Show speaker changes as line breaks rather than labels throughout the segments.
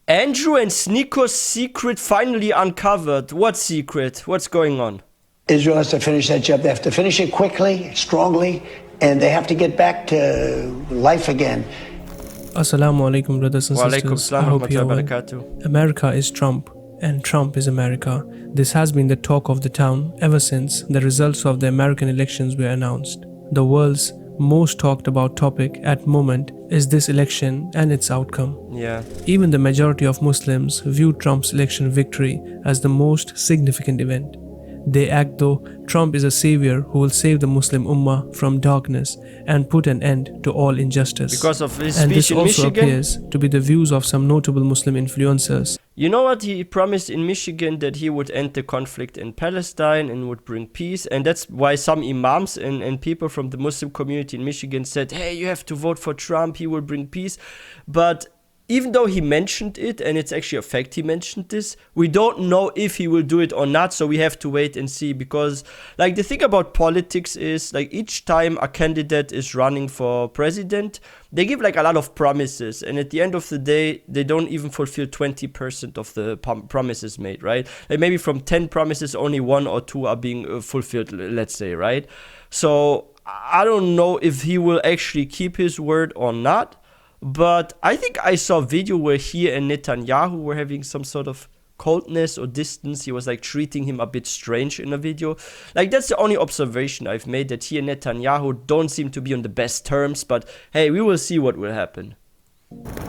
Andrew and SNEAKO'S secret finally uncovered. What secret? What's going on?
Israel has to finish that job. They have to finish it quickly, strongly, and they have to get back to life again.
Assalamu alaikum, brothers and sisters. I hope you're well. America is Trump, and Trump is America. This has been the talk of the town ever since the results of the American elections were announced. The world's most talked about topic at moment is this election and its outcome.
Yeah.
Even the majority of Muslims view Trump's election victory as the most significant event. They act though Trump is a savior who will save the Muslim Ummah from darkness and put an end to all injustice.
Because of his
and
speech
this
in
also
Michigan
appears to be the views of some notable Muslim influencers.
You know what he promised in Michigan? That he would end the conflict in Palestine and would bring peace. And that's why some imams and people from the Muslim community in Michigan said, hey, you have to vote for Trump, he will bring peace. But even though he mentioned it, and it's actually a fact he mentioned this, we don't know if he will do it or not, so we have to wait and see. Because, like, the thing about politics is, like, each time a candidate is running for president, they give, like, a lot of promises, and at the end of the day, they don't even fulfill 20% of the promises made, right? Like, maybe from 10 promises, only 1 or 2 are being fulfilled, let's say, right? So, I don't know if he will actually keep his word or not. But I think I saw a video where he and Netanyahu were having some sort of coldness or distance. He was like treating him a bit strange in a video. Like, that's the only observation I've made, that he and Netanyahu don't seem to be on the best terms. But hey, we will see what will happen.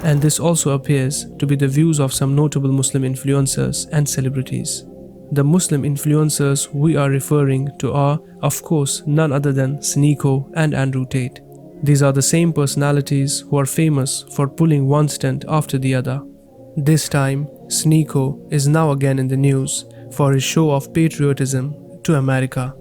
And this also appears to be the views of some notable Muslim influencers and celebrities. The Muslim influencers we are referring to are, of course, none other than SNEAKO and Andrew Tate. These are the same personalities who are famous for pulling one stunt after the other. This time, SNEAKO is now again in the news for his show of patriotism to America.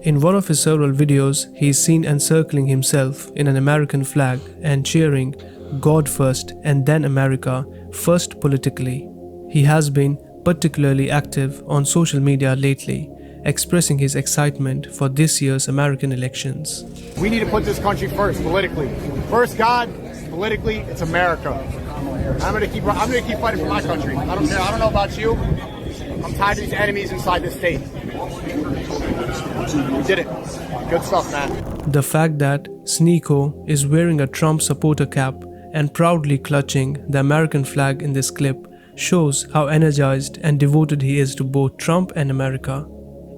In one of his several videos, he is seen encircling himself in an American flag and cheering "God first and then America, first politically." He has been particularly active on social media lately, expressing his excitement for this year's American elections.
We need to put this country first, politically. First God, politically, it's America. I'm gonna keep fighting for my country. I don't care. I don't know about you. I'm tired of these enemies inside this state. We did it. Good stuff, man.
The fact that SNEAKO is wearing a Trump supporter cap and proudly clutching the American flag in this clip shows how energized and devoted he is to both Trump and America.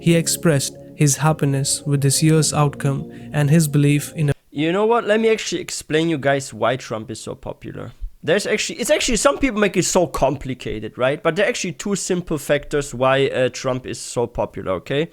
He expressed his happiness with this year's outcome and his belief in a...
You know what? Let me actually explain you guys why Trump is so popular. It's actually some people make it so complicated, right? But there are actually 2 simple factors why Trump is so popular, okay?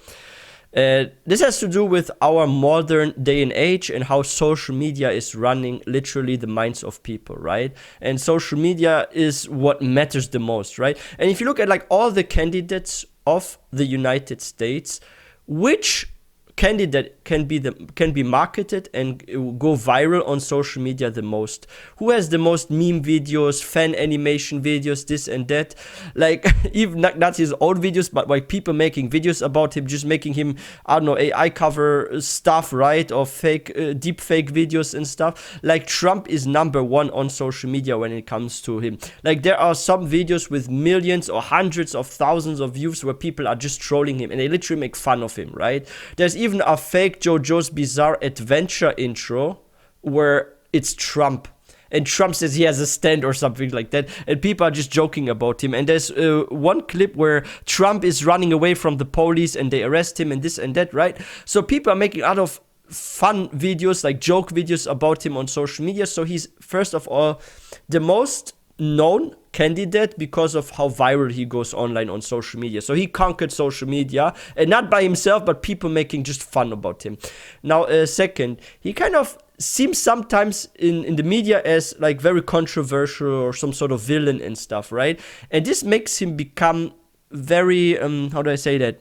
This has to do with our modern day and age and how social media is running literally the minds of people, right? And social media is what matters the most, right? And if you look at like all the candidates of the United States, which candidate can be marketed and go viral on social media the most? Who has the most meme videos, fan animation videos, this and that? Like, even not his own videos, but like people making videos about him, just making him, I don't know, AI cover stuff, right? Or fake, deep fake videos and stuff. Like, Trump is #1 on social media when it comes to him. Like, there are some videos with millions or hundreds of thousands of views where people are just trolling him and they literally make fun of him, right? There's even a fake JoJo's Bizarre Adventure intro where it's Trump. And Trump says he has a stand or something like that. And people are just joking about him. And there's one clip where Trump is running away from the police and they arrest him and this and that, right? So people are making a lot of fun videos, like joke videos about him on social media. So he's, first of all, the most known candidate because of how viral he goes online on social media. So he conquered social media, and not by himself, but people making just fun about him. Now, second, he kind of seems sometimes in the media as like very controversial or some sort of villain and stuff, right? And this makes him become very, how do I say that?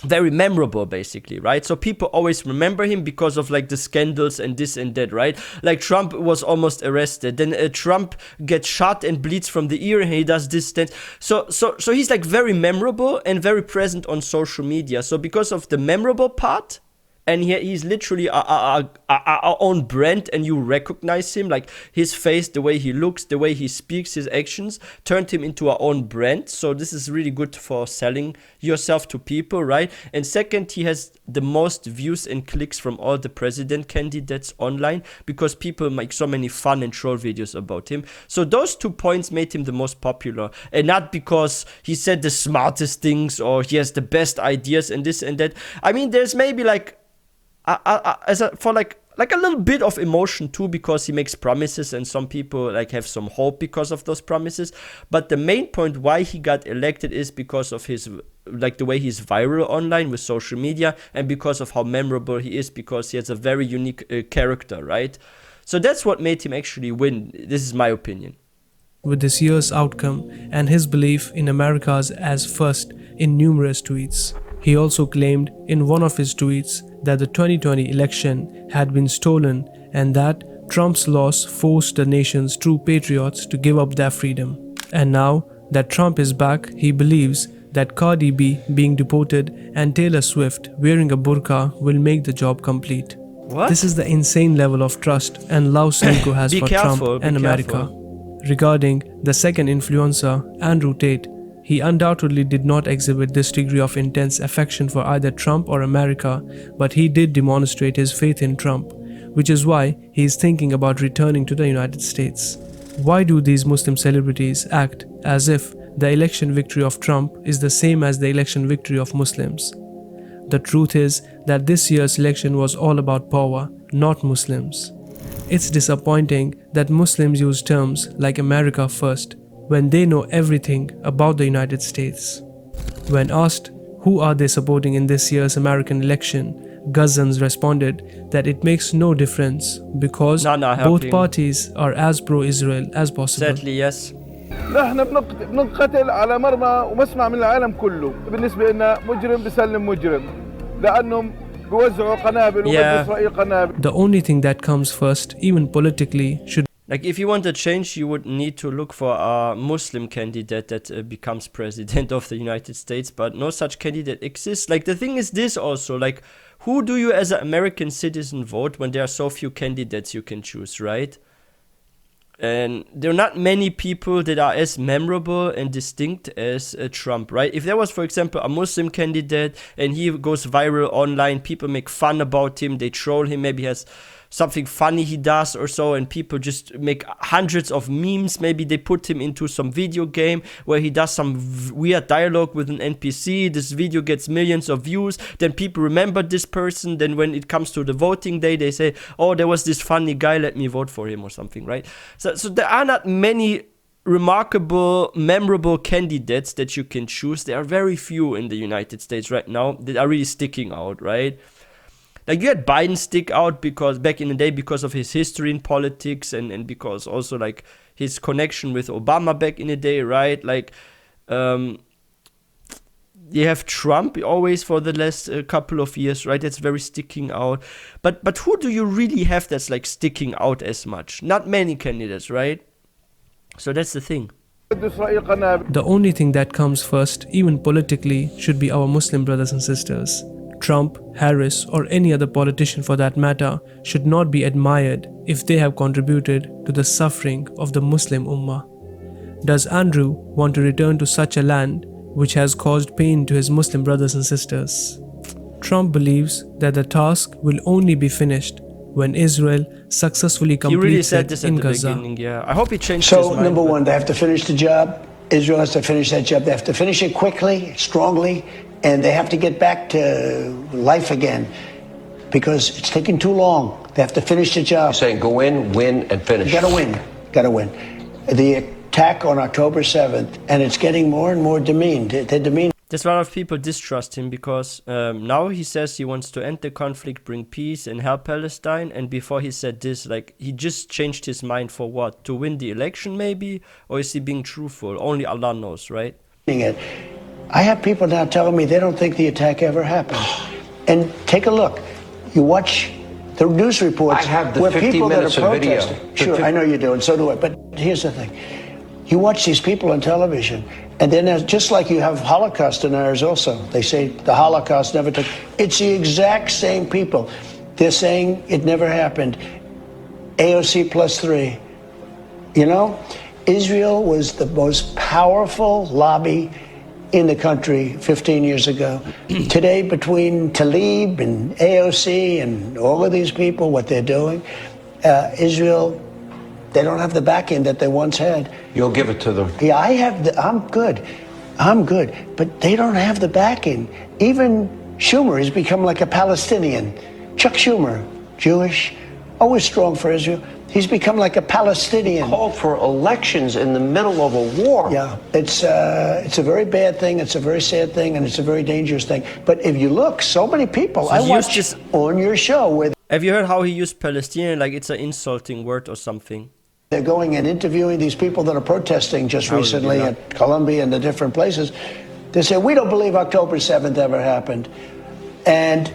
Very memorable, basically, right? So people always remember him because of like the scandals and this and that, right? Like Trump was almost arrested, then Trump gets shot and bleeds from the ear and he does this then. So he's like very memorable and very present on social media. So because of the memorable part and he's literally our own brand, and you recognize him, like his face, the way he looks, the way he speaks, his actions turned him into our own brand. So this is really good for selling yourself to people, right? And second, he has the most views and clicks from all the president candidates online, because people make so many fun and troll videos about him. So those 2 points made him the most popular, and not because he said the smartest things or he has the best ideas and this and that. I mean, there's maybe like like a little bit of emotion too, because he makes promises and some people like have some hope because of those promises. But the main point why he got elected is because of his, like, the way he's viral online with social media, and because of how memorable he is, because he has a very unique character, right? So that's what made him actually win. This is my opinion.
With this year's outcome and his belief in America's as first in numerous tweets. He also claimed in one of his tweets that the 2020 election had been stolen and that Trump's loss forced the nation's true patriots to give up their freedom. And now that Trump is back, he believes that Cardi B being deported and Taylor Swift wearing a burqa will make the job complete.
What?
This is the insane level of trust and love SNEAKO has for Trump and America. Regarding the second influencer, Andrew Tate, he undoubtedly did not exhibit this degree of intense affection for either Trump or America, but he did demonstrate his faith in Trump, which is why he is thinking about returning to the United States. Why do these Muslim celebrities act as if the election victory of Trump is the same as the election victory of Muslims? The truth is that this year's election was all about power, not Muslims. It's disappointing that Muslims use terms like America first when they know everything about the United States. When asked who are they supporting in this year's American election, Gazans responded that it makes no difference because both parties are as pro-Israel as possible.
Sadly, yes.
نحن بنقتل على مرمى ومسمع من العالم كله. بالنسبة لنا مجرم بسلم مجرم لأنهم بيوزعوا قنابل وبدوا إسرائيل قنابل.
The only thing that comes first, even politically, should
Like, if you want a change, you would need to look for a Muslim candidate that becomes president of the United States, but no such candidate exists. Like, the thing is this also, like, who do you as an American citizen vote when there are so few candidates you can choose, right? And there are not many people that are as memorable and distinct as Trump, right? If there was, for example, a Muslim candidate and he goes viral online, people make fun about him, they troll him, maybe he has something funny he does or so, and people just make hundreds of memes. Maybe they put him into some video game where he does some weird dialogue with an NPC. This video gets millions of views. Then people remember this person. Then when it comes to the voting day, they say, oh, there was this funny guy, let me vote for him or something, right? So there are not many remarkable, memorable candidates that you can choose. There are very few in the United States right now that are really sticking out, right? Like, you had Biden stick out because back in the day because of his history in politics and because also like his connection with Obama back in the day, right? Like, you have Trump always for the last couple of years, right? That's very sticking out. But who do you really have that's like sticking out as much? Not many candidates, right? So that's the thing.
The only thing that comes first, even politically, should be our Muslim brothers and sisters. Trump, Harris, or any other politician for that matter should not be admired if they have contributed to the suffering of the Muslim Ummah. Does Andrew want to return to such a land which has caused pain to his Muslim brothers and sisters? Trump believes that the task will only be finished when Israel successfully completes it in Gaza.
Yeah. I hope he changed his
So,
mind.
number one, they have to finish the job. Israel has to finish that job. They have to finish it quickly, strongly, and they have to get back to life again because it's taking too long. They have to finish the job.
You're saying go in, win, and finish.
You gotta win. Gotta win. The attack on October 7th, and it's getting more and more demeaned. They're demeaned.
There's a lot of people distrust him because now he says he wants to end the conflict, bring peace, and help Palestine. And before he said this, like, he just changed his mind for what? To win the election, maybe? Or is he being truthful? Only Allah knows, right?
I have people now telling me they don't think the attack ever happened. And take a look. You watch the news reports.
I have the
where
50
people
minutes
that are
of video.
protesting. Sure, I know you do, and so do I. But here's the thing. You watch these people on television, And then just like you have Holocaust deniers also. They say the Holocaust never took. It's the exact same people. They're saying it never happened. AOC +3. You know, Israel was the most powerful lobby in the country 15 years ago. Today, between Tlaib and AOC and all of these people, what they're doing, Israel, they don't have the backing that they once had.
You'll give it to them.
Yeah, I'm good. But they don't have the backing. Even Schumer has become like a Palestinian. Chuck Schumer, Jewish, always strong for Israel. He's become like a Palestinian.
Called for elections in the middle of a war.
Yeah, it's a very bad thing. It's a very sad thing, and it's a very dangerous thing. But if you look, so many people.
So
I watched on your show where
have you heard how he used Palestinian like it's an insulting word or something?
they're going and interviewing these people that are protesting just recently at Columbia and the different places. They say, we don't believe October 7th ever happened. And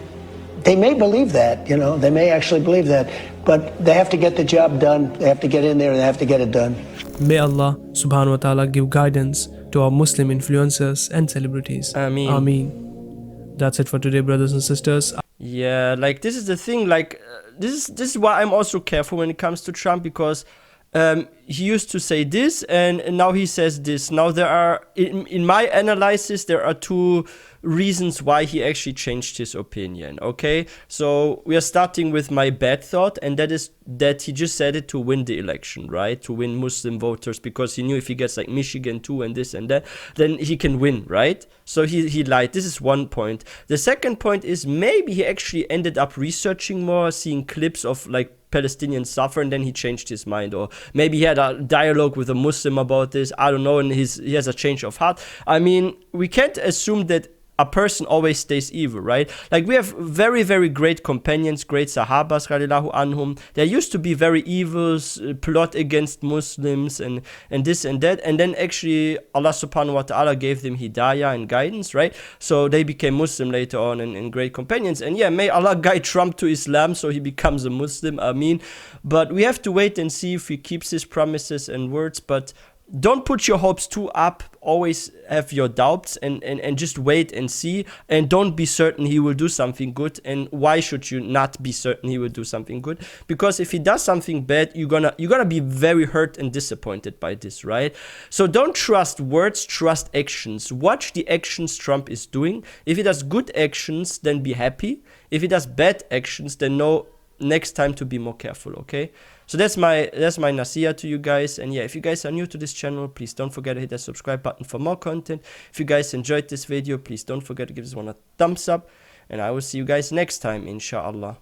they may believe that, you know, they may actually believe that, but they have to get the job done. They have to get in there and they have to get it done.
May Allah subhanahu wa ta'ala give guidance to our Muslim influencers and celebrities.
Ameen.
Ameen. That's it for today, brothers and sisters.
Yeah, like this is the thing, like this is why I'm also careful when it comes to Trump, because he used to say this and now he says this. Now there are, in my analysis, there are two reasons why he actually changed his opinion, okay? So we are starting with my bad thought, and that is that he just said it to win the election, right? To win Muslim voters, because he knew if he gets like Michigan too and this and that, then he can win, right? So he lied. This is one point. The second point is maybe he actually ended up researching more, seeing clips of like Palestinians suffer, and then he changed his mind, or maybe he had a dialogue with a Muslim about this, I don't know, and he has a change of heart. I mean, we can't assume that a person always stays evil, right? Like we have very, very great companions, great Sahabas, radiallahu anhum. There used to be very evil, plot against Muslims and this and that. And then actually Allah subhanahu wa ta'ala gave them hidayah and guidance, right? So they became Muslim later on and great companions. And yeah, may Allah guide Trump to Islam so he becomes a Muslim, Ameen. But we have to wait and see if he keeps his promises and words. But don't put your hopes too up. Always have your doubts and just wait and see, and don't be certain he will do something good. And why should you not be certain he will do something good? Because if he does something bad, you're gonna be very hurt and disappointed by this, right? So don't trust words, trust actions. Watch the actions Trump is doing. If he does good actions, then be happy. If he does bad actions, then know next time to be more careful, okay? So that's my nasiya to you guys. And yeah, if you guys are new to this channel, please don't forget to hit that subscribe button for more content. If you guys enjoyed this video, please don't forget to give this one a thumbs up, and I will see you guys next time, inshallah.